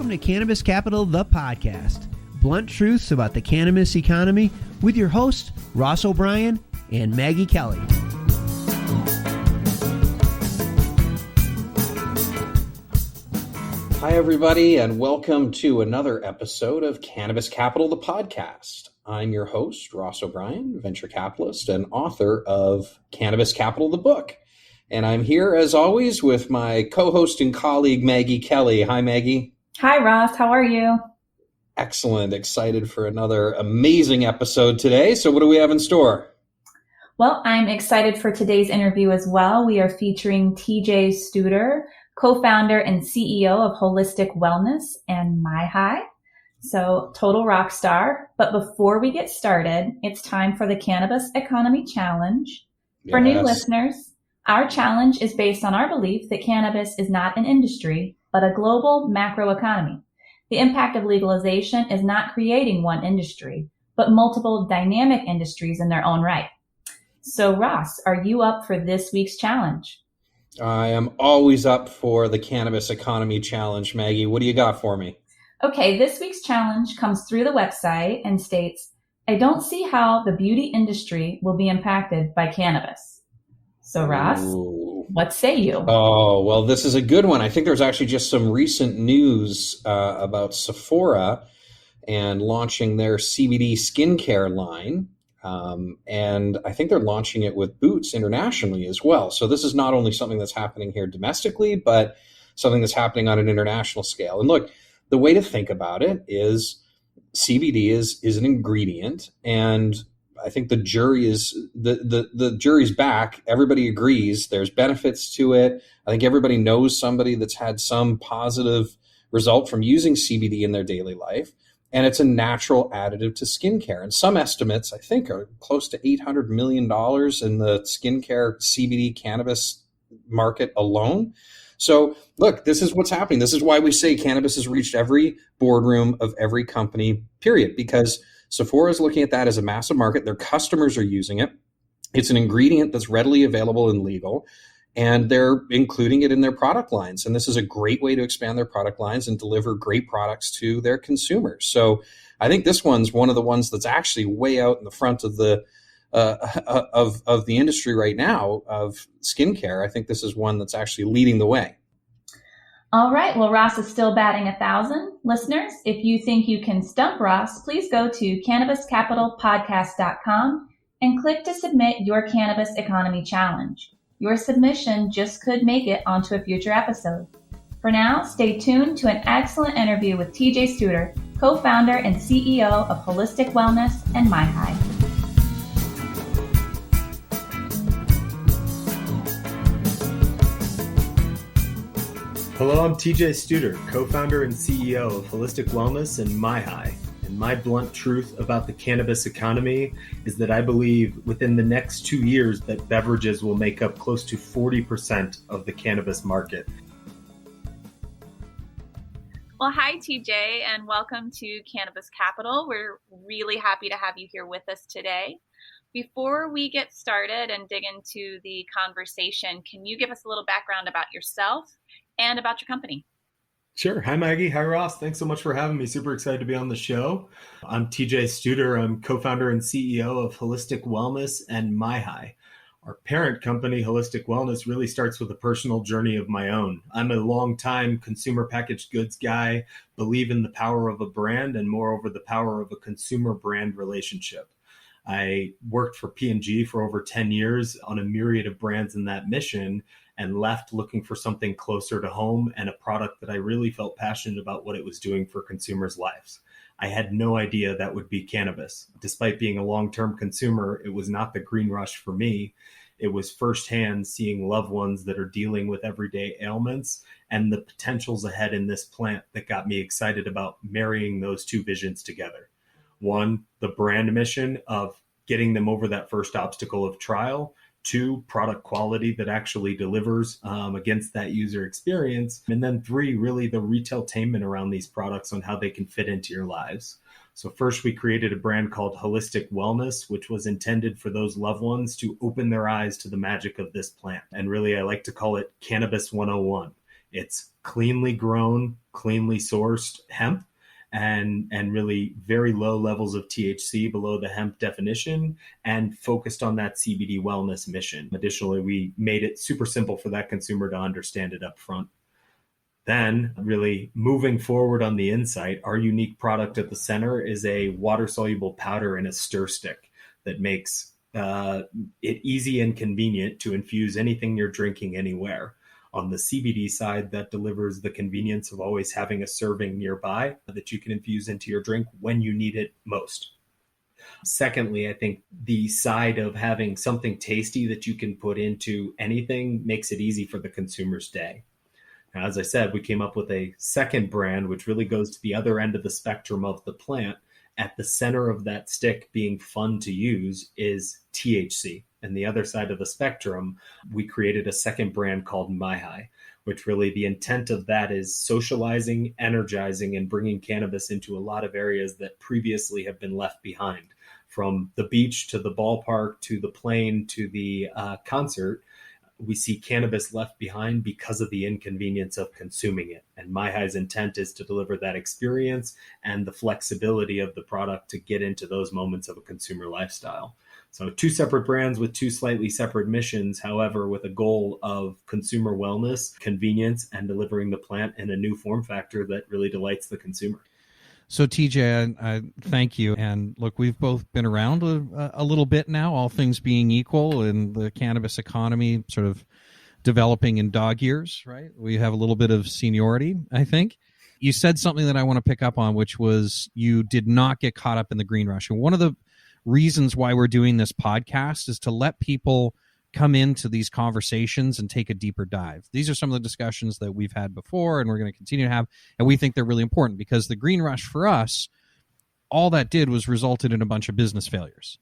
Welcome to Cannabis Capital, the podcast. Blunt truths about the cannabis economy with your hosts, Ross O'Brien and Maggie Kelly. Hi, everybody, and welcome to another episode of Cannabis Capital, the podcast. I'm your host, Ross O'Brien, venture capitalist and author of Cannabis Capital, the book. And I'm here, as always, with my co-host and colleague, Maggie Kelly. Hi, Maggie. Hi, Ross. How are you? Excellent. Excited for another amazing episode today. So what do we have in store? Well, I'm excited for today's interview as well. We are featuring tj-stouder, co-founder and CEO of Holistik Wellness and myhi. So total rock star. But before we get started, it's time for the Cannabis Economy Challenge. For new listeners, our challenge is based on our belief that cannabis is not an industry, but a global macroeconomy. The impact of legalization is not creating one industry, but multiple dynamic industries in their own right. So Ross, are you up for this week's challenge? I am always up for the Cannabis Economy Challenge, Maggie. What do you got for me? Okay, this week's challenge comes through the website and states, I don't see how the beauty industry will be impacted by cannabis. So Ross, what say you? Oh, well, this is a good one. I think there's actually just some recent news about Sephora and launching their CBD skincare line. And I think they're launching it with Boots internationally as well. So this is not only something that's happening here domestically, but something that's happening on an international scale. And look, the way to think about it is CBD is an ingredient, and I think the jury is the jury's back. Everybody agrees there's benefits to it. I think everybody knows somebody that's had some positive result from using CBD in their daily life. And it's a natural additive to skincare. And some estimates, I think, are close to $800 million in the skincare CBD cannabis market alone. So look, this is what's happening. This is why we say cannabis has reached every boardroom of every company, period, because Sephora is looking at that as a massive market. Their customers are using it. It's an ingredient that's readily available and legal, and they're including it in their product lines. And this is a great way to expand their product lines and deliver great products to their consumers. So I think this one's one of the ones that's actually way out in the front of the of the industry right now of skincare. I think this is one that's actually leading the way. All right. Well, Ross is still batting 1,000. Listeners, if you think you can stump Ross, please go to cannabis-capital-podcast.com and click to submit your Cannabis Economy Challenge. Your submission just could make it onto a future episode. For now, stay tuned to an excellent interview with tj-stouder, co-founder and CEO of Holistik Wellness and myhi. Hello, I'm tj-stouder, co-founder and CEO of Holistik Wellness and myhi. And my blunt truth about the cannabis economy is that I believe within the next 2 years that beverages will make up close to 40% of the cannabis market. Well, hi, TJ, and welcome to Cannabis Capital. We're really happy to have you here with us today. Before we get started and dig into the conversation, can you give us a little background about yourself and about your company? Sure. Hi, Maggie. Hi, Ross. Thanks so much for having me. Super excited to be on the show. I'm tj-stouder. I'm co-founder and CEO of Holistik Wellness and myhi. Our parent company, Holistik Wellness, really starts with a personal journey of my own. I'm a long-time consumer packaged goods guy, believe in the power of a brand and moreover the power of a consumer brand relationship. I worked for P&G for over 10 years on a myriad of brands in that mission and left looking for something closer to home and a product that I really felt passionate about what it was doing for consumers' lives. I had no idea that would be cannabis. Despite being a long-term consumer, it was not the green rush for me. It was firsthand seeing loved ones that are dealing with everyday ailments and the potentials ahead in this plant that got me excited about marrying those two visions together. One, the brand mission of getting them over that first obstacle of trial. 2, product quality that actually delivers against that user experience. And then 3, really the retailtainment around these products on how they can fit into your lives. So first, we created a brand called Holistik Wellness, which was intended for those loved ones to open their eyes to the magic of this plant. And really, I like to call it Cannabis 101. It's cleanly grown, cleanly sourced hemp, and really very low levels of THC below the hemp definition, and focused on that CBD wellness mission. Additionally, we made it super simple for that consumer to understand it up front. Then really moving forward on the insight, our unique product at the center is a water-soluble powder in a stir stick that makes it easy and convenient to infuse anything you're drinking anywhere. On the CBD side, that delivers the convenience of always having a serving nearby that you can infuse into your drink when you need it most. Secondly, I think the side of having something tasty that you can put into anything makes it easy for the consumer's day. Now, as I said, we came up with a second brand, which really goes to the other end of the spectrum of the plant. At the center of that stick being fun to use is THC. And the other side of the spectrum, we created a second brand called myhi, which really the intent of that is socializing, energizing, and bringing cannabis into a lot of areas that previously have been left behind. From the beach to the ballpark to the plane to the concert, we see cannabis left behind because of the inconvenience of consuming it. And myhi's intent is to deliver that experience and the flexibility of the product to get into those moments of a consumer lifestyle. So 2 separate brands with 2 slightly separate missions, however, with a goal of consumer wellness, convenience, and delivering the plant in a new form factor that really delights the consumer. So TJ, thank you. And look, we've both been around a little bit now, all things being equal, and the cannabis economy sort of developing in dog years, right? We have a little bit of seniority, I think. You said something that I want to pick up on, which was you did not get caught up in the green rush. And one of the reasons why we're doing this podcast is to let people come into these conversations and take a deeper dive. These are some of the discussions that we've had before and we're going to continue to have, and we think they're really important because the green rush for us, all that did was resulted in a bunch of business failures.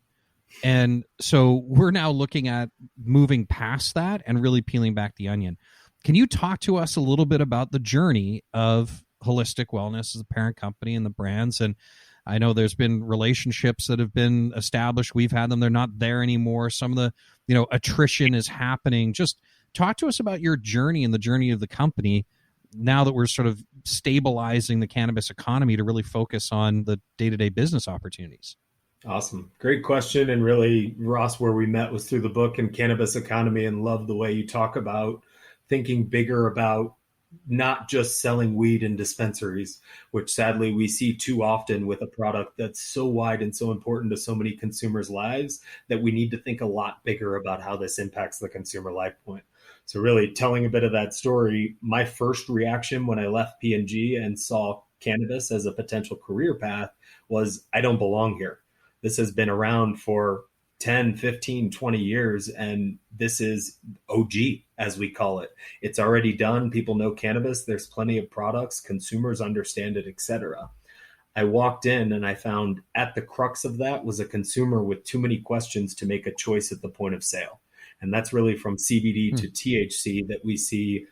And so we're now looking at moving past that and really peeling back the onion. Can you talk to us a little bit about the journey of Holistik Wellness as a parent company and the brands? And I know there's been relationships that have been established. We've had them. They're not there anymore. Some of the, attrition is happening. Just talk to us about your journey and the journey of the company now that we're sort of stabilizing the cannabis economy to really focus on the day-to-day business opportunities. Awesome. Great question. And really, Ross, where we met was through the book and Cannabis Economy, and love the way you talk about thinking bigger about not just selling weed in dispensaries, which sadly we see too often with a product that's so wide and so important to so many consumers' lives that we need to think a lot bigger about how this impacts the consumer life point. So really telling a bit of that story, my first reaction when I left P&G and saw cannabis as a potential career path was, I don't belong here. This has been around for 10, 15, 20 years, and this is OG, as we call it. It's already done. People know cannabis. There's plenty of products. Consumers understand it, etc. I walked in and I found at the crux of that was a consumer with too many questions to make a choice at the point of sale. And that's really from CBD to THC that we see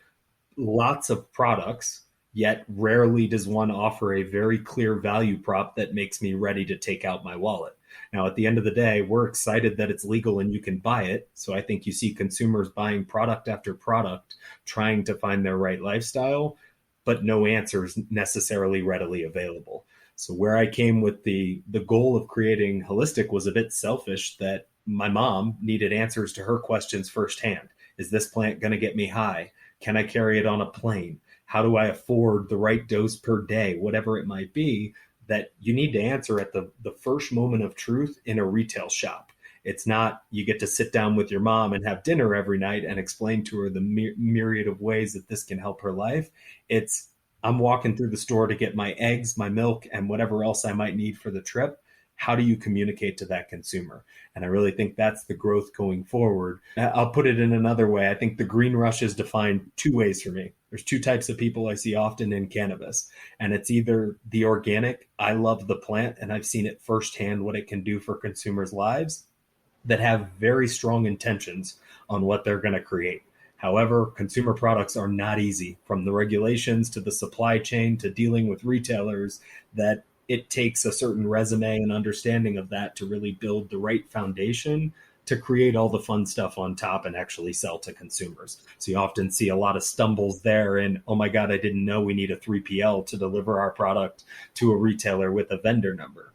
lots of products, yet rarely does one offer a very clear value prop that makes me ready to take out my wallet. Now, at the end of the day, we're excited that it's legal and you can buy it. So I think you see consumers buying product after product, trying to find their right lifestyle, but no answers necessarily readily available. So where I came with the goal of creating Holistik was a bit selfish, that my mom needed answers to her questions firsthand. Is this plant going to get me high? Can I carry it on a plane? How do I afford the right dose per day? Whatever it might be, that you need to answer at the first moment of truth in a retail shop. It's not you get to sit down with your mom and have dinner every night and explain to her the myriad of ways that this can help her life. It's I'm walking through the store to get my eggs, my milk, and whatever else I might need for the trip. How do you communicate to that consumer? And I really think that's the growth going forward. I'll put it in another way. I think the green rush is defined 2 ways for me. There's 2 types of people I see often in cannabis, and it's either the organic, I love the plant, and I've seen it firsthand what it can do for consumers' lives, that have very strong intentions on what they're going to create. However, consumer products are not easy, from the regulations to the supply chain to dealing with retailers, that it takes a certain resume and understanding of that to really build the right foundation to create all the fun stuff on top and actually sell to consumers. So you often see a lot of stumbles there and, oh my God, I didn't know we need a 3PL to deliver our product to a retailer with a vendor number.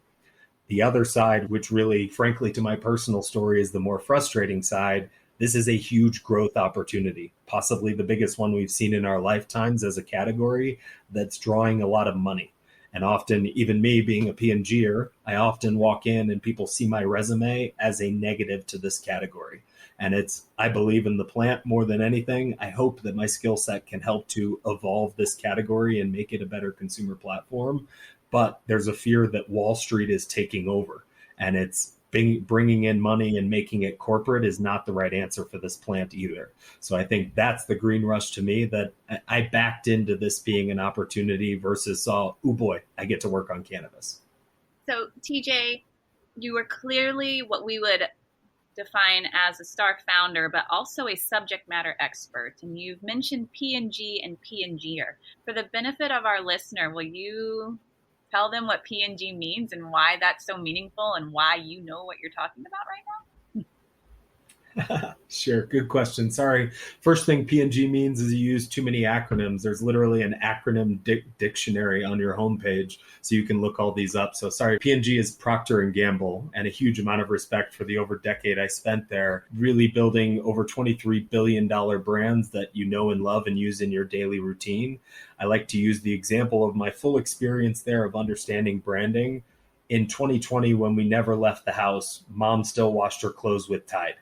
The other side, which really, frankly, to my personal story is the more frustrating side, this is a huge growth opportunity, possibly the biggest one we've seen in our lifetimes as a category that's drawing a lot of money. And often, even me being a P&G'er, I often walk in and people see my resume as a negative to this category. And I believe in the plant more than anything. I hope that my skill set can help to evolve this category and make it a better consumer platform. But there's a fear that Wall Street is taking over, and it's bringing in money and making it corporate is not the right answer for this plant either. So I think that's the green rush to me, that I backed into this being an opportunity versus saw, oh boy, I get to work on cannabis. So TJ, you were clearly what we would define as a star founder, but also a subject matter expert. And you've mentioned P&G and P&G'er. For the benefit of our listener, will you tell them what P&G means and why that's so meaningful and why you know what you're talking about right now? Sure. Good question. Sorry. First thing P&G means is you use too many acronyms. There's literally an acronym dictionary on your homepage, so you can look all these up. So sorry. P&G is Procter & Gamble, and a huge amount of respect for the over decade I spent there, really building over $23 billion brands that you know and love and use in your daily routine. I like to use the example of my full experience there of understanding branding. In 2020, when we never left the house, mom still washed her clothes with Tide.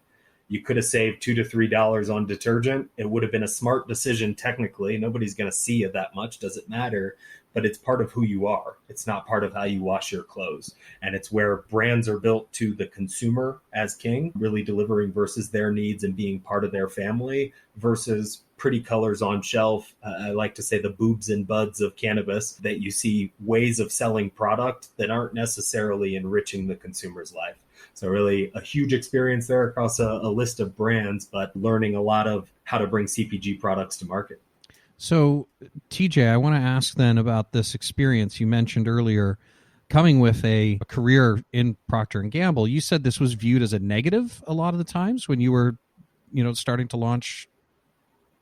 You could have saved $2 to $3 on detergent. It would have been a smart decision technically. Nobody's going to see you that much. Does it matter? But it's part of who you are. It's not part of how you wash your clothes. And it's where brands are built to the consumer as king, really delivering versus their needs and being part of their family versus pretty colors on shelf. I like to say the boobs and buds of cannabis, that you see ways of selling product that aren't necessarily enriching the consumer's life. So really a huge experience there across a list of brands, but learning a lot of how to bring CPG products to market. So TJ, I want to ask then about this experience you mentioned earlier, coming with a career in Procter & Gamble. You said this was viewed as a negative a lot of the times when you were, starting to launch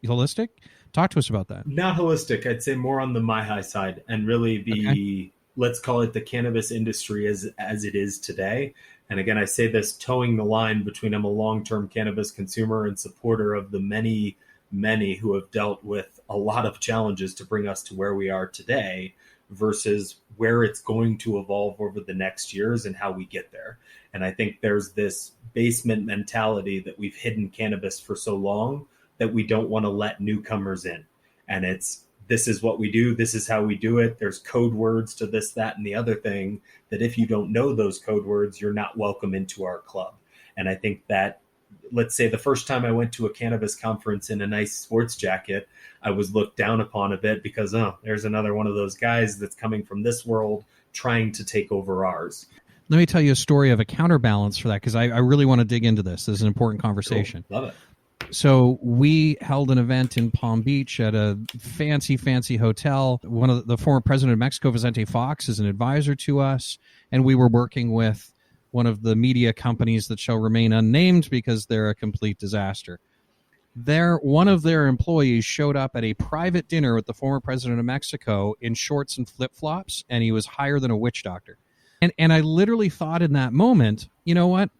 Holistik. Talk to us about that. Not Holistik. I'd say more on the myhi side, and really let's call it the cannabis industry as it is today. And again, I say this towing the line between I'm a long-term cannabis consumer and supporter of the many, many who have dealt with a lot of challenges to bring us to where we are today versus where it's going to evolve over the next years and how we get there. And I think there's this basement mentality that we've hidden cannabis for so long that we don't want to let newcomers in. And this is what we do. This is how we do it. There's code words to this, that, and the other thing, that if you don't know those code words, you're not welcome into our club. And I think that, let's say the first time I went to a cannabis conference in a nice sports jacket, I was looked down upon a bit because, there's another one of those guys that's coming from this world trying to take over ours. Let me tell you a story of a counterbalance for that, because I really want to dig into this. This is an important conversation. Cool. Love it. So we held an event in Palm Beach at a fancy hotel. One of the former president of Mexico, Vicente Fox, is an advisor to us. And we were working with one of the media companies that shall remain unnamed because they're a complete disaster. One of their employees showed up at a private dinner with the former president of Mexico in shorts and flip-flops, and he was higher than a witch doctor. And I literally thought in that moment, you know what?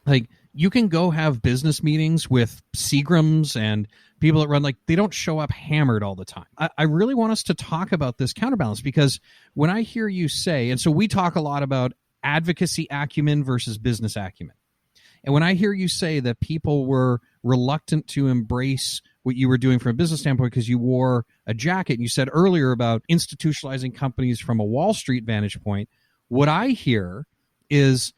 Like, you can go have business meetings with Seagrams and people that run, they don't show up hammered all the time. I really want us to talk about this counterbalance, because when I hear you say, and so we talk a lot about advocacy acumen versus business acumen. And when I hear you say that people were reluctant to embrace what you were doing from a business standpoint because you wore a jacket, and you said earlier about institutionalizing companies from a Wall Street vantage point, what I hear is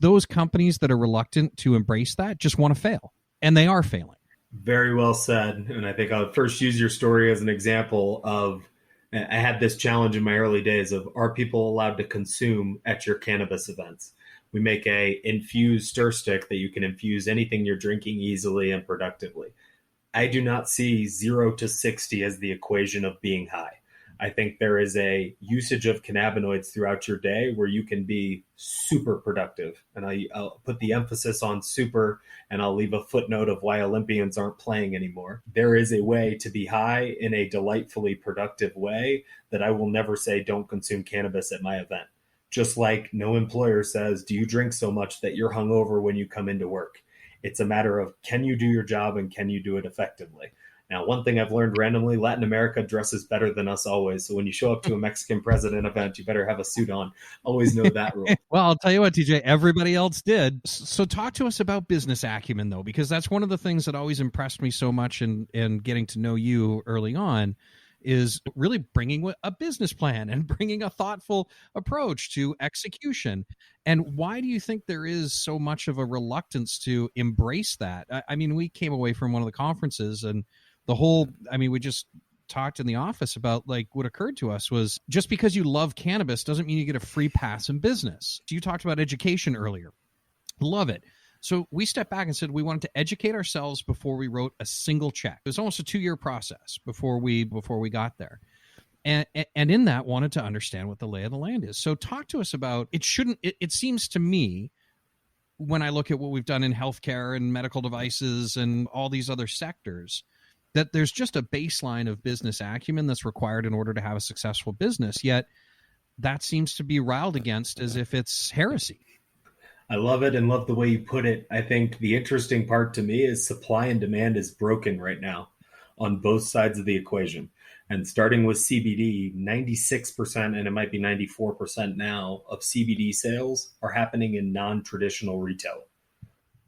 those companies that are reluctant to embrace that just want to fail, and they are failing. Very well said. And I think I'll first use your story as an example of, I had this challenge in my early days of, are people allowed to consume at your cannabis events? We make a infused stir stick that you can infuse anything you're drinking easily and productively. I do not see 0 to 60 as the equation of being high. I think there is a usage of cannabinoids throughout your day where you can be super productive. And I'll put the emphasis on super, and I'll leave a footnote of why Olympians aren't playing anymore. There is a way to be high in a delightfully productive way that I will never say don't consume cannabis at my event. Just like no employer says, do you drink so much that you're hungover when you come into work? It's a matter of, can you do your job and can you do it effectively? Now, one thing I've learned randomly, Latin America dresses better than us always. So when you show up to a Mexican president event, you better have a suit on. Always know that rule. Well, I'll tell you what, TJ, everybody else did. So talk to us about business acumen, though, because that's one of the things that always impressed me so much in getting to know you early on, is really bringing a business plan and bringing a thoughtful approach to execution. And why do you think there is so much of a reluctance to embrace that? I mean, we came away from one of the conferences and we just talked in the office about, like, what occurred to us was, just because you love cannabis doesn't mean you get a free pass in business. You talked about education earlier. Love it. So we stepped back and said we wanted to educate ourselves before we wrote a single check. It was almost a 2-year process before we got there. And in that, wanted to understand what the lay of the land is. So talk to us about, it seems to me, when I look at what we've done in healthcare and medical devices and all these other sectors, that there's just a baseline of business acumen that's required in order to have a successful business. Yet that seems to be railed against as if it's heresy. I love it and love the way you put it. I think the interesting part to me is supply and demand is broken right now on both sides of the equation. And starting with CBD, 96%, and it might be 94% now, of CBD sales are happening in non-traditional retail.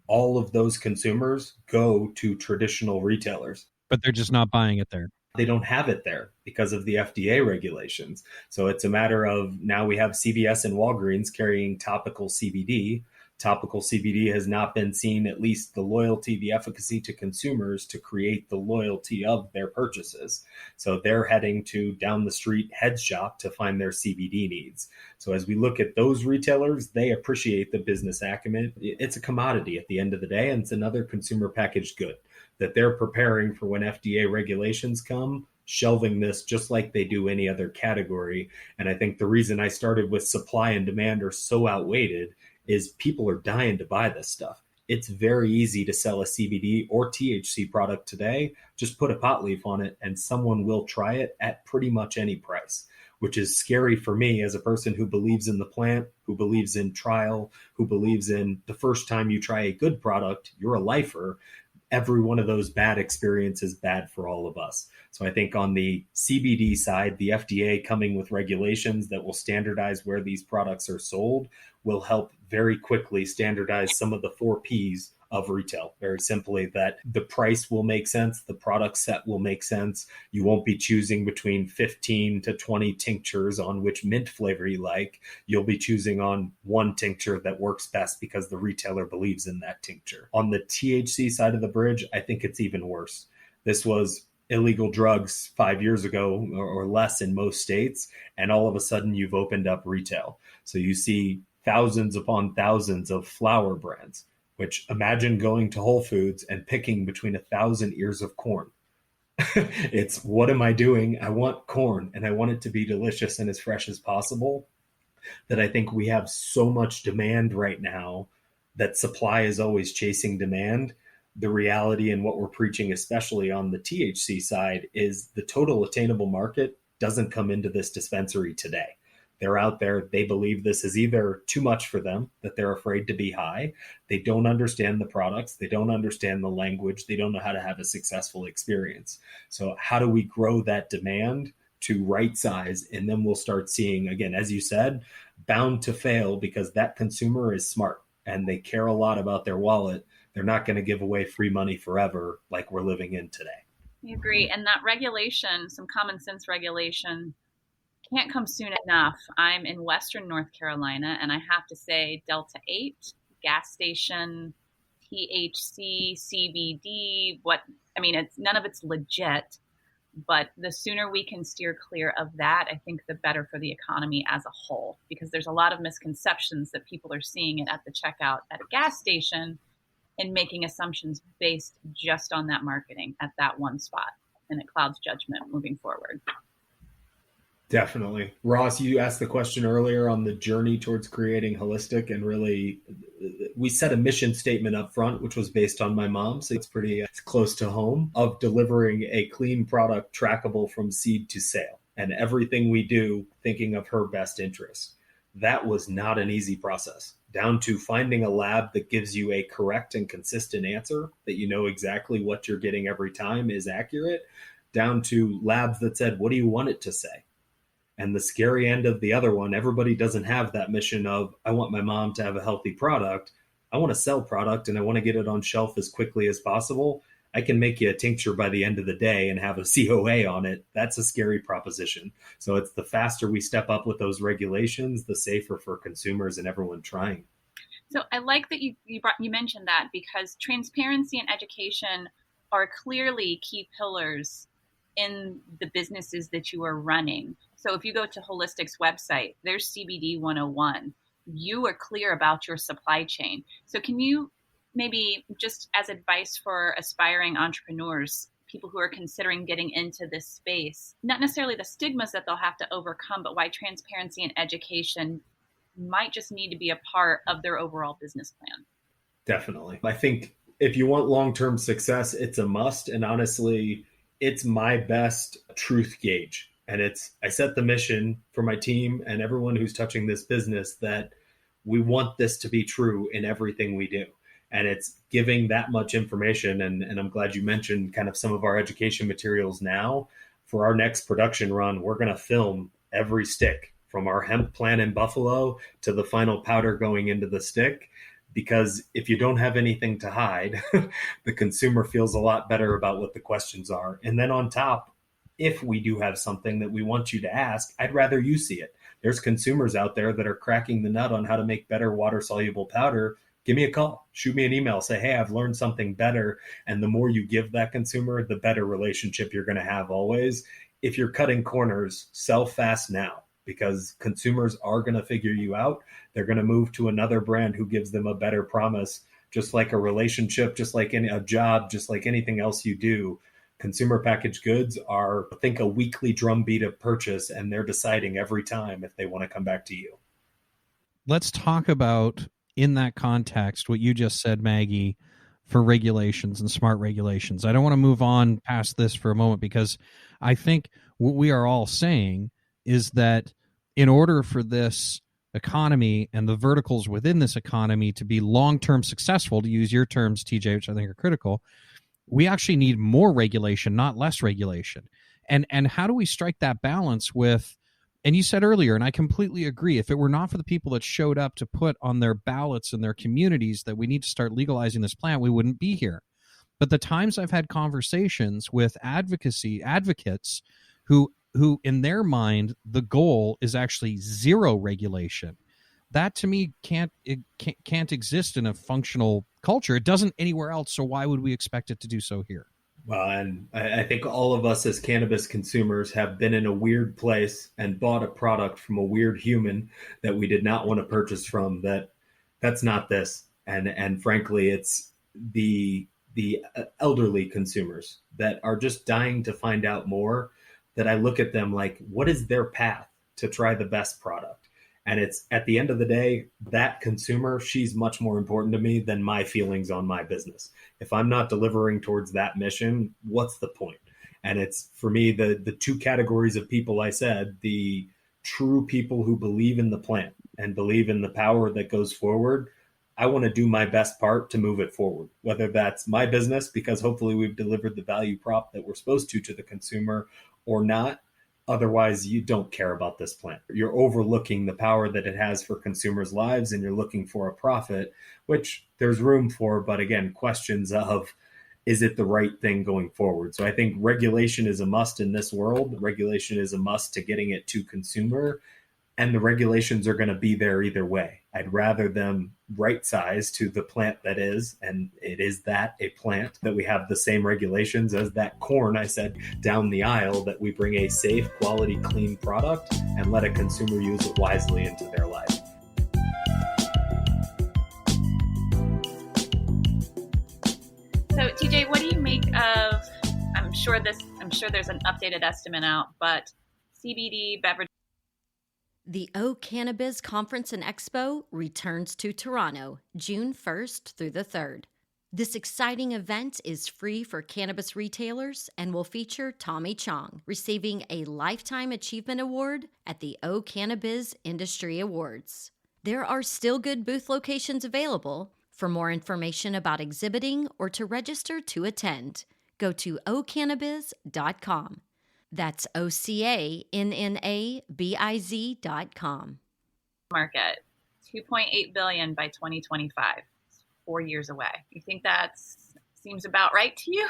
All of those consumers go to traditional retailers. But they're just not buying it there. They don't have it there because of the FDA regulations. So it's a matter of, now we have CVS and Walgreens carrying topical CBD. Topical CBD has not been seen, at least the loyalty, the efficacy to consumers to create the loyalty of their purchases. So they're heading to down the street head shop to find their CBD needs. So as we look at those retailers, they appreciate the business acumen. It's a commodity at the end of the day, and it's another consumer packaged good that they're preparing for when FDA regulations come, shelving this just like they do any other category. And I think the reason I started with supply and demand are so outweighed is people are dying to buy this stuff. It's very easy to sell a CBD or THC product today. Just put a pot leaf on it and someone will try it at pretty much any price, which is scary for me as a person who believes in the plant, who believes in trial, who believes in the first time you try a good product, you're a lifer. Every one of those bad experiences is bad for all of us. So I think on the CBD side, the FDA coming with regulations that will standardize where these products are sold will help very quickly standardize some of the 4 Ps of retail. Very simply, that the price will make sense, the product set will make sense. You won't be choosing between 15 to 20 tinctures on which mint flavor you like. You'll be choosing on one tincture that works best because the retailer believes in that tincture. On the THC side of the bridge, I think it's even worse. This was illegal drugs 5 years ago or less in most states, and all of a sudden you've opened up retail. So you see thousands upon thousands of flower brands, which, imagine going to Whole Foods and picking between 1,000 ears of corn. It's, what am I doing? I want corn and I want it to be delicious and as fresh as possible. That I think we have so much demand right now that supply is always chasing demand. The reality and what we're preaching, especially on the THC side, is the total attainable market doesn't come into this dispensary today. They're out there. They believe this is either too much for them, that they're afraid to be high. They don't understand the products. They don't understand the language. They don't know how to have a successful experience. So how do we grow that demand to right size? And then we'll start seeing, again, as you said, bound to fail, because that consumer is smart and they care a lot about their wallet. They're not going to give away free money forever like we're living in today. I agree. And that regulation, some common sense regulation, can't come soon enough. I'm in Western North Carolina, and I have to say Delta 8, gas station, THC, CBD, it's none of it's legit, but the sooner we can steer clear of that, I think the better for the economy as a whole, because there's a lot of misconceptions that people are seeing it at the checkout at a gas station and making assumptions based just on that marketing at that one spot, and it clouds judgment moving forward. Definitely. Ross, you asked the question earlier on the journey towards creating Holistik, and really we set a mission statement up front, which was based on my mom. So it's pretty close to home, of delivering a clean product trackable from seed to sale, and everything we do thinking of her best interest. That was not an easy process, down to finding a lab that gives you a correct and consistent answer, that you know exactly what you're getting every time is accurate, down to labs that said, what do you want it to say? And the scary end of the other one, everybody doesn't have that mission of, I want my mom to have a healthy product. I want to sell product and I want to get it on shelf as quickly as possible. I can make you a tincture by the end of the day and have a COA on it. That's a scary proposition. So it's the faster we step up with those regulations, the safer for consumers and everyone trying. So I like that you mentioned that, because transparency and education are clearly key pillars in the businesses that you are running. So if you go to Holistik's website, there's CBD 101. You are clear about your supply chain. So can you maybe, just as advice for aspiring entrepreneurs, people who are considering getting into this space, not necessarily the stigmas that they'll have to overcome, but why transparency and education might just need to be a part of their overall business plan? Definitely. I think if you want long-term success, it's a must. And honestly, it's my best truth gauge. And I set the mission for my team and everyone who's touching this business that we want this to be true in everything we do. And it's giving that much information. And I'm glad you mentioned kind of some of our education materials now. For our next production run, we're going to film every stick, from our hemp plant in Buffalo to the final powder going into the stick. Because if you don't have anything to hide, the consumer feels a lot better about what the questions are. And then on top, if we do have something that we want you to ask, I'd rather you see it. There's consumers out there that are cracking the nut on how to make better water-soluble powder. Give me a call, shoot me an email, say, hey, I've learned something better. And the more you give that consumer, the better relationship you're going to have always. If you're cutting corners, sell fast now, because consumers are going to figure you out. They're going to move to another brand who gives them a better promise, just like a relationship, just like a job, just like anything else you do. Consumer packaged goods are, I think, a weekly drumbeat of purchase, and they're deciding every time if they want to come back to you. Let's talk about, in that context, what you just said, Maggie, for regulations and smart regulations. I don't want to move on past this for a moment, because I think what we are all saying is that in order for this economy and the verticals within this economy to be long-term successful, to use your terms, TJ, which I think are critical, we actually need more regulation, not less regulation. And how do we strike that balance with, and you said earlier, and I completely agree, if it were not for the people that showed up to put on their ballots in their communities that we need to start legalizing this plant, we wouldn't be here. But the times I've had conversations with advocates who in their mind, the goal is actually zero regulation. That to me can't exist in a functional culture. It doesn't anywhere else. So why would we expect it to do so here? Well, and I think all of us as cannabis consumers have been in a weird place and bought a product from a weird human that we did not want to purchase from. That's not this. And frankly, it's the elderly consumers that are just dying to find out more, that I look at them like, what is their path to try the best product? And it's, at the end of the day, that consumer, she's much more important to me than my feelings on my business. If I'm not delivering towards that mission, what's the point? And it's, for me, the two categories of people I said, the true people who believe in the plant and believe in the power that goes forward. I want to do my best part to move it forward, whether that's my business, because hopefully we've delivered the value prop that we're supposed to the consumer, or not. Otherwise, you don't care about this plant. You're overlooking the power that it has for consumers' lives, and you're looking for a profit, which there's room for. But again, questions of, is it the right thing going forward? So I think regulation is a must in this world. Regulation is a must to getting it to consumer, and the regulations are going to be there either way. I'd rather them right size to the plant that is, and it is that, a plant, that we have the same regulations as that corn I said down the aisle, that we bring a safe, quality, clean product and let a consumer use it wisely into their life. So TJ, what do you make of, I'm sure there's an updated estimate out, but CBD beverage. The O Cannabis Conference and Expo returns to Toronto, June 1st through the 3rd. This exciting event is free for cannabis retailers and will feature Tommy Chong receiving a Lifetime Achievement Award at the O Cannabis Industry Awards. There are still good booth locations available. For more information about exhibiting or to register to attend, go to ocannabis.com. That's OCANNABIZ.com. Market, $2.8 billion by 2025. 4 years away. You think that seems about right to you?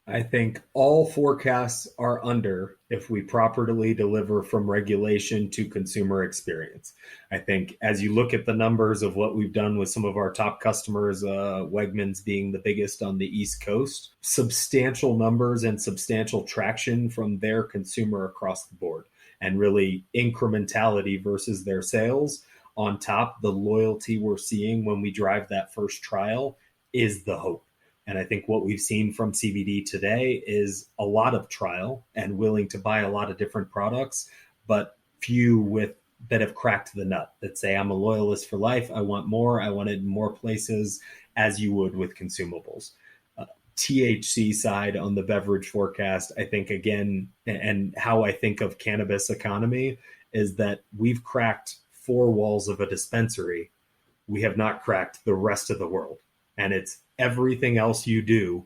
I think all forecasts are under if we properly deliver from regulation to consumer experience. I think as you look at the numbers of what we've done with some of our top customers, Wegmans being the biggest on the East Coast, substantial numbers and substantial traction from their consumer across the board, and really incrementality versus their sales. On top, the loyalty we're seeing when we drive that first trial is the hope. And I think what we've seen from CBD today is a lot of trial and willing to buy a lot of different products, but few that have cracked the nut, that say, I'm a loyalist for life. I want more. I want it in more places, as you would with consumables. THC side on the beverage forecast, I think, again, and how I think of cannabis economy is that we've cracked 4 walls of a dispensary. We have not cracked the rest of the world. And it's everything else you do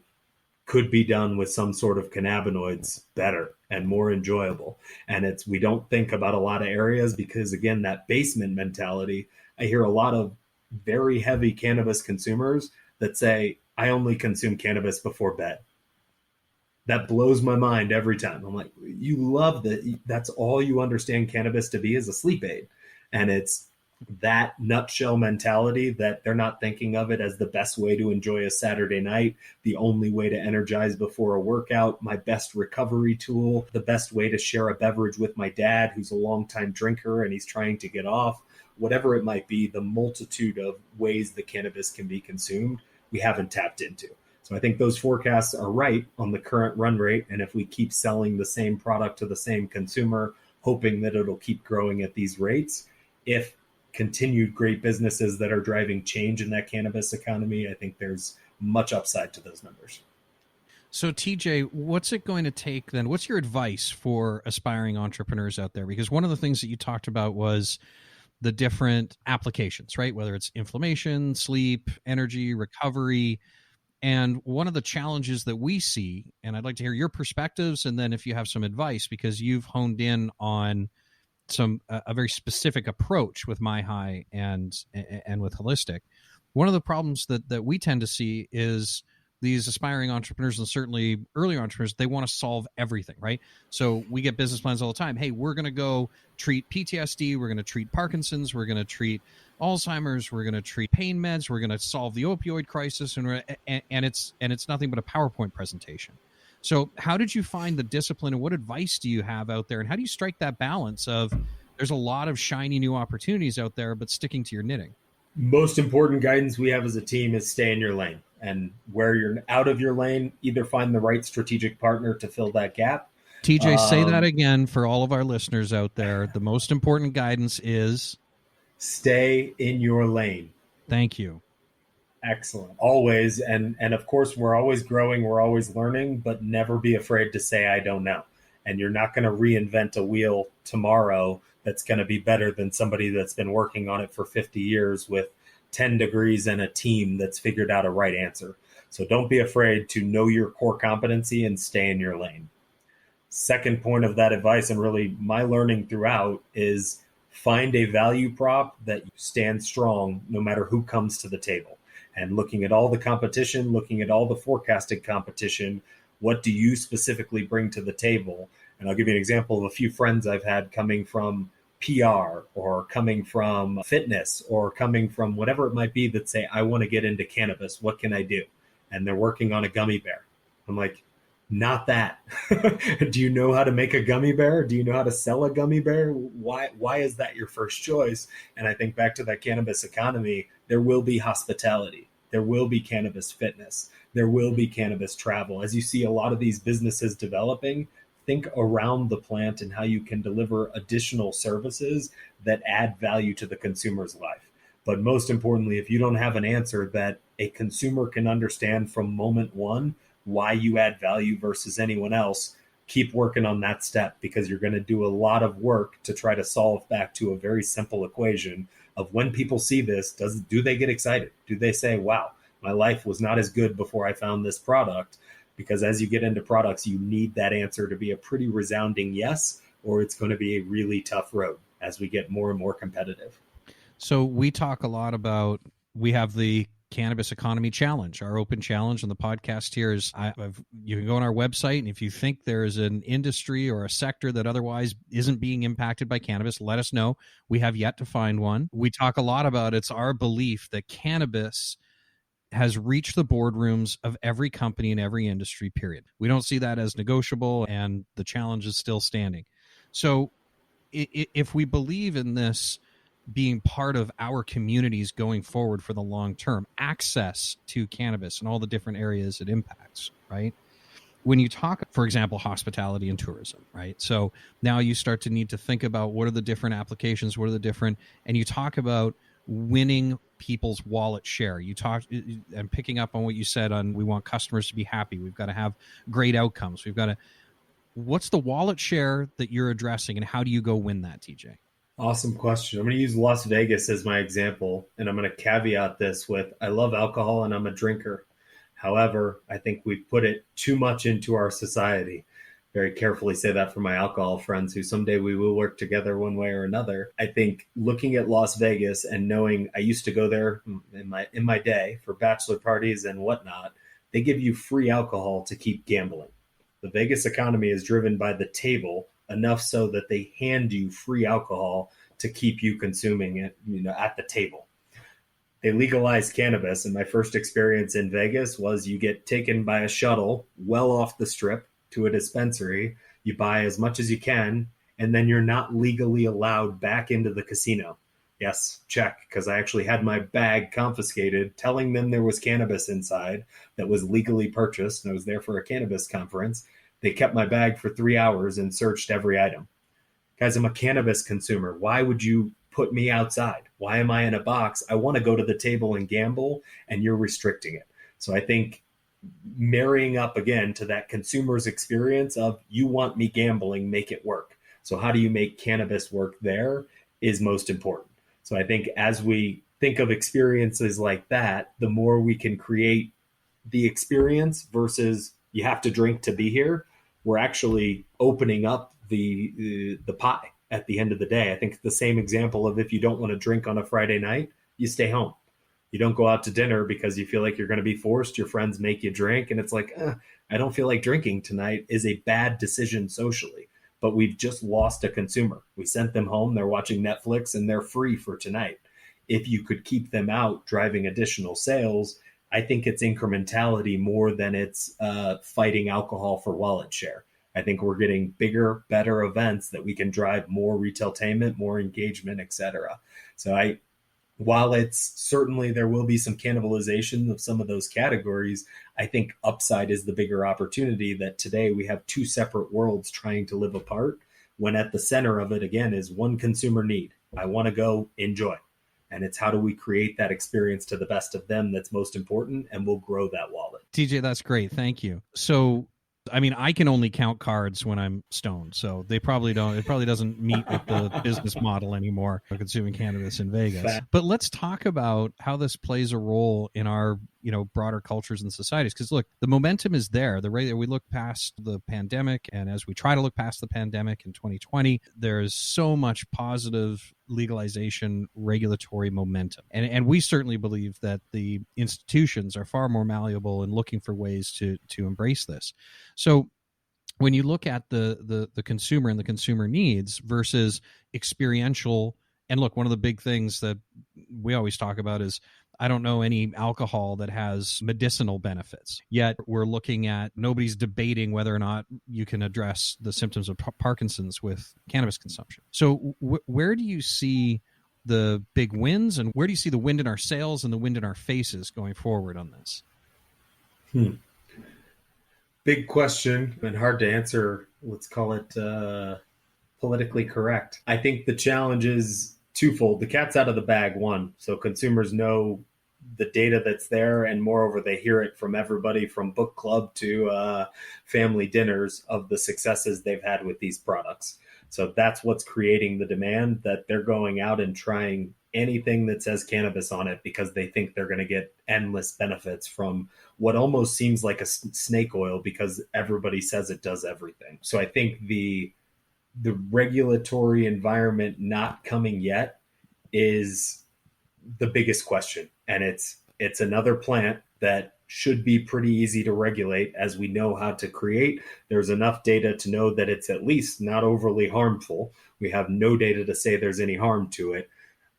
could be done with some sort of cannabinoids better and more enjoyable. And we don't think about a lot of areas because, again, that basement mentality. I hear a lot of very heavy cannabis consumers that say, I only consume cannabis before bed. That blows my mind every time. I'm like, you love that. That's all you understand cannabis to be, is a sleep aid. And it's that nutshell mentality that they're not thinking of it as the best way to enjoy a Saturday night, the only way to energize before a workout, my best recovery tool, the best way to share a beverage with my dad, who's a longtime drinker and he's trying to get off, whatever it might be, the multitude of ways that cannabis can be consumed, we haven't tapped into. So I think those forecasts are right on the current run rate. And if we keep selling the same product to the same consumer, hoping that it'll keep growing at these rates, if continued great businesses that are driving change in that cannabis economy, I think there's much upside to those numbers. So TJ, what's it going to take then? What's your advice for aspiring entrepreneurs out there? Because one of the things that you talked about was the different applications, right? Whether it's inflammation, sleep, energy, recovery. And one of the challenges that we see, and I'd like to hear your perspectives, and then if you have some advice, because you've honed in on a very specific approach with myhi and with Holistik. One of the problems that we tend to see is these aspiring entrepreneurs, and certainly earlier entrepreneurs, they want to solve everything, right? So we get business plans all the time. Hey, we're going to go treat PTSD. We're going to treat Parkinson's. We're going to treat Alzheimer's. We're going to treat pain meds. We're going to solve the opioid crisis. And it's nothing but a PowerPoint presentation. So how did you find the discipline, and what advice do you have out there? And how do you strike that balance of there's a lot of shiny new opportunities out there, but sticking to your knitting? Most important guidance we have as a team is stay in your lane. And where you're out of your lane, either find the right strategic partner to fill that gap. TJ, say that again for all of our listeners out there. The most important guidance is stay in your lane. Thank you. Excellent. Always. And of course, we're always growing. We're always learning, but never be afraid to say, I don't know. And you're not going to reinvent a wheel tomorrow that's going to be better than somebody that's been working on it for 50 years with 10 degrees and a team that's figured out a right answer. So don't be afraid to know your core competency and stay in your lane. Second point of that advice, and really my learning throughout, is find a value prop that stands strong no matter who comes to the table. And looking at all the competition, looking at all the forecasted competition, what do you specifically bring to the table? And I'll give you an example of a few friends I've had coming from PR or coming from fitness or coming from whatever it might be that say, I want to get into cannabis. What can I do? And they're working on a gummy bear. I'm like, not that. Do you know how to make a gummy bear? Do you know how to sell a gummy bear? Why is that your first choice? And I think back to that cannabis economy, there will be hospitality. There will be cannabis fitness. There will be cannabis travel. As you see a lot of these businesses developing, think around the plant and how you can deliver additional services that add value to the consumer's life. But most importantly, if you don't have an answer that a consumer can understand from moment one why you add value versus anyone else, keep working on that step, because you're going to do a lot of work to try to solve back to a very simple equation of when people see this, do they get excited? Do they say, wow, my life was not as good before I found this product? Because as you get into products, you need that answer to be a pretty resounding yes, or it's going to be a really tough road as we get more and more competitive. So we talk a lot about, we have the Cannabis Economy Challenge, our open challenge on the podcast here is you can go on our website, and if you think there is an industry or a sector that otherwise isn't being impacted by cannabis, let us know. We have yet to find one. We talk a lot about, it's our belief that cannabis has reached the boardrooms of every company in every industry, period. We don't see that as negotiable, and the challenge is still standing. So if we believe in this being part of our communities going forward for the long term, access to cannabis and all the different areas it impacts, right? When you talk, for example, hospitality and tourism, right? So now you start to need to think about what are the different applications, what are the different, and you talk about winning people's wallet share. I'm picking up on what you said on, we want customers to be happy. We've got to have great outcomes. What's the wallet share that you're addressing, and how do you go win that, TJ? Awesome question. I'm going to use Las Vegas as my example, and I'm going to caveat this with, I love alcohol and I'm a drinker. However, I think we've put it too much into our society. Very carefully say that for my alcohol friends who someday we will work together one way or another. I think looking at Las Vegas and knowing I used to go there in my day for bachelor parties and whatnot, they give you free alcohol to keep gambling. The Vegas economy is driven by the table, enough so that they hand you free alcohol to keep you consuming it, at the table. They legalized cannabis, and my first experience in Vegas was you get taken by a shuttle well off the strip to a dispensary, you buy as much as you can, and then you're not legally allowed back into the casino. Yes, check, because I actually had my bag confiscated, telling them there was cannabis inside that was legally purchased, and I was there for a cannabis conference. They kept my bag for 3 hours and searched every item. Guys, I'm a cannabis consumer. Why would you put me outside? Why am I in a box? I want to go to the table and gamble, and you're restricting it. So I think marrying up again to that consumer's experience of, you want me gambling, make it work. So how do you make cannabis work there is most important. So I think as we think of experiences like that, the more we can create the experience versus you have to drink to be here, we're actually opening up the pie at the end of the day. I think the same example of, if you don't want to drink on a Friday night, you stay home. You don't go out to dinner because you feel like you're going to be forced. Your friends make you drink, and it's like, I don't feel like drinking tonight, is a bad decision socially. But we've just lost a consumer. We sent them home, they're watching Netflix, and they're free for tonight. If you could keep them out driving additional sales, I think it's incrementality more than it's fighting alcohol for wallet share. I think we're getting bigger, better events that we can drive more retailtainment, more engagement, et cetera. So while it's certainly there will be some cannibalization of some of those categories, I think upside is the bigger opportunity, that today we have two separate worlds trying to live apart, when at the center of it, again, is one consumer need. I want to go enjoy. And it's how do we create that experience to the best of them that's most important, and we'll grow that wallet. TJ, that's great. Thank you. So, I mean, I can only count cards when I'm stoned, so it probably doesn't meet with the business model anymore for consuming cannabis in Vegas. But let's talk about how this plays a role in our, broader cultures and societies. Because look, the momentum is there. The way that we look past the pandemic, and as we try to look past the pandemic in 2020, there's so much positive legalization regulatory momentum. And we certainly believe that the institutions are far more malleable in looking for ways to embrace this. So when you look at the consumer and the consumer needs versus experiential, and look, one of the big things that we always talk about is, I don't know any alcohol that has medicinal benefits. Yet we're looking at, nobody's debating whether or not you can address the symptoms of Parkinson's with cannabis consumption. So where do you see the big wins, and where do you see the wind in our sails and the wind in our faces going forward on this? Big question, and hard to answer let's call it politically correct. I think the challenge is twofold. The cat's out of the bag, one. So consumers know the data that's there, and moreover, they hear it from everybody from book club to family dinners of the successes they've had with these products. So that's what's creating the demand, that they're going out and trying anything that says cannabis on it because they think they're going to get endless benefits from what almost seems like a snake oil because everybody says it does everything. So I think the regulatory environment not coming yet is the biggest question. And it's another plant that should be pretty easy to regulate, as we know how to create. There's enough data to know that it's at least not overly harmful. We have no data to say there's any harm to it.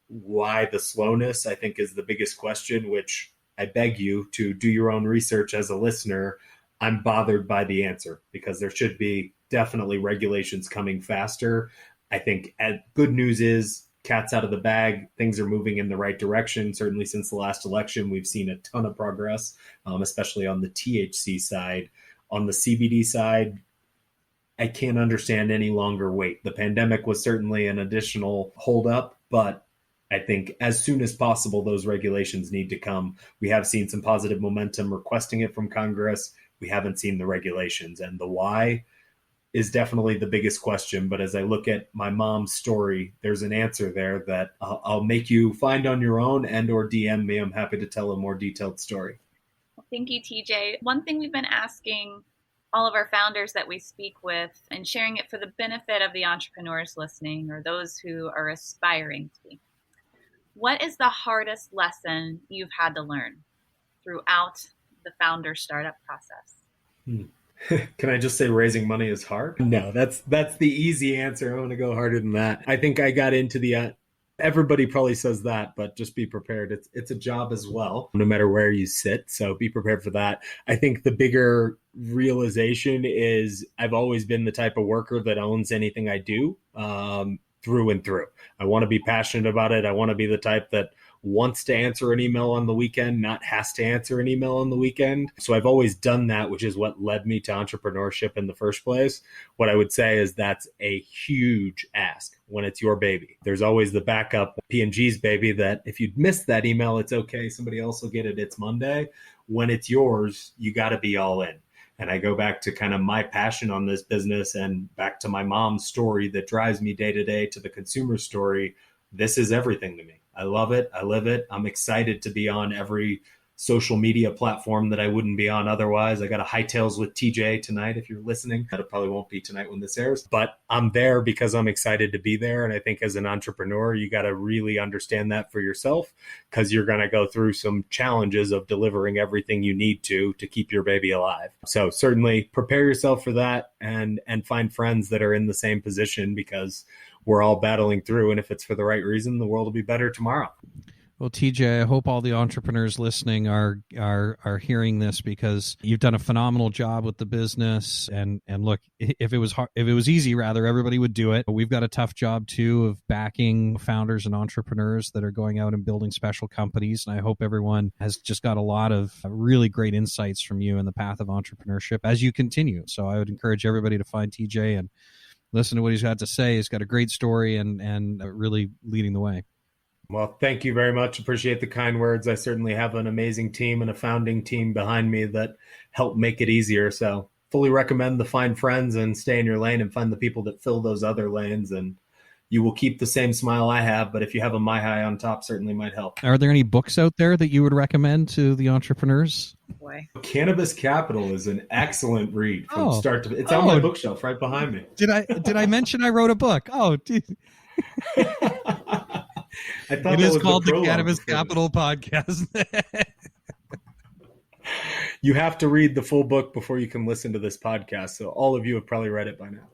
Why the slowness, I think, is the biggest question, which I beg you to do your own research as a listener. I'm bothered by the answer because there should be definitely regulations coming faster. I think good news is cat's out of the bag. Things are moving in the right direction. Certainly since the last election, we've seen a ton of progress, especially on the THC side. On the CBD side, I can't understand any longer wait. The pandemic was certainly an additional holdup, but I think as soon as possible, those regulations need to come. We have seen some positive momentum requesting it from Congress. We haven't seen the regulations, and the why is definitely the biggest question. But as I look at my mom's story, there's an answer there that I'll make you find on your own and or DM me. I'm happy to tell a more detailed story. Thank you, TJ. One thing we've been asking all of our founders that we speak with and sharing it for the benefit of the entrepreneurs listening or those who are aspiring to be. What is the hardest lesson you've had to learn throughout the founder startup process? Can I just say raising money is hard? No, that's the easy answer. I'm going to go harder than that. I think I got into everybody probably says that, but just be prepared. It's a job as well, no matter where you sit. So be prepared for that. I think the bigger realization is I've always been the type of worker that owns anything I do through and through. I want to be passionate about it. I want to be the type that wants to answer an email on the weekend, not has to answer an email on the weekend. So I've always done that, which is what led me to entrepreneurship in the first place. What I would say is that's a huge ask when it's your baby. There's always the backup P&G's baby that if you'd missed that email, it's okay. Somebody else will get it. It's Monday. When it's yours, you got to be all in. And I go back to kind of my passion on this business and back to my mom's story that drives me day to day to the consumer story. This is everything to me. I love it. I live it. I'm excited to be on every social media platform that I wouldn't be on otherwise. I got a Hightails with TJ tonight, if you're listening. That probably won't be tonight when this airs, but I'm there because I'm excited to be there. And I think as an entrepreneur, you got to really understand that for yourself because you're going to go through some challenges of delivering everything you need to keep your baby alive. So certainly prepare yourself for that and find friends that are in the same position because we're all battling through. And if it's for the right reason, the world will be better tomorrow. Well, TJ, I hope all the entrepreneurs listening are hearing this because you've done a phenomenal job with the business. And look, if it was easy, everybody would do it. But we've got a tough job too of backing founders and entrepreneurs that are going out and building special companies. And I hope everyone has just got a lot of really great insights from you in the path of entrepreneurship as you continue. So I would encourage everybody to find TJ and listen to what he's got to say. He's got a great story and really leading the way. Well, thank you very much. Appreciate the kind words. I certainly have an amazing team and a founding team behind me that help make it easier. So fully recommend the find friends and stay in your lane and find the people that fill those other lanes. And you will keep the same smile I have. But if you have a myhi on top, certainly might help. Are there any books out there that you would recommend to the entrepreneurs? Boy. Cannabis Capital is an excellent read from start to It's on my bookshelf right behind me. Did I mention I wrote a book? Oh, dude. I thought it is called the Cannabis Capital Podcast. You have to read the full book before you can listen to this podcast. So all of you have probably read it by now.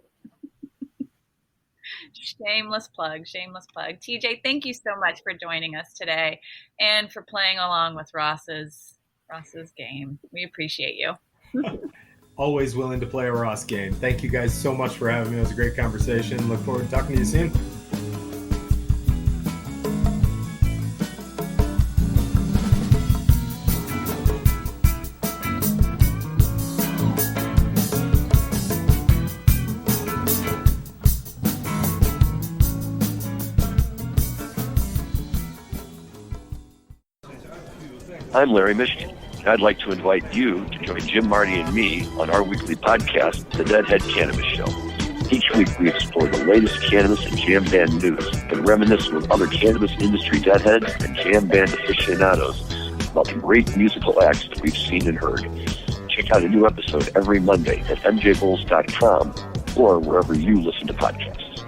Shameless plug. TJ, thank you so much for joining us today and for playing along with Ross's game. We appreciate you. Always willing to play a Ross game. Thank you guys so much for having me. It was a great conversation. Look forward to talking to you soon. I'm Larry Michigan. I'd like to invite you to join Jim, Marty, and me on our weekly podcast, The Deadhead Cannabis Show. Each week we explore the latest cannabis and jam band news and reminisce with other cannabis industry deadheads and jam band aficionados about the great musical acts that we've seen and heard. Check out a new episode every Monday at mjbulls.com or wherever you listen to podcasts.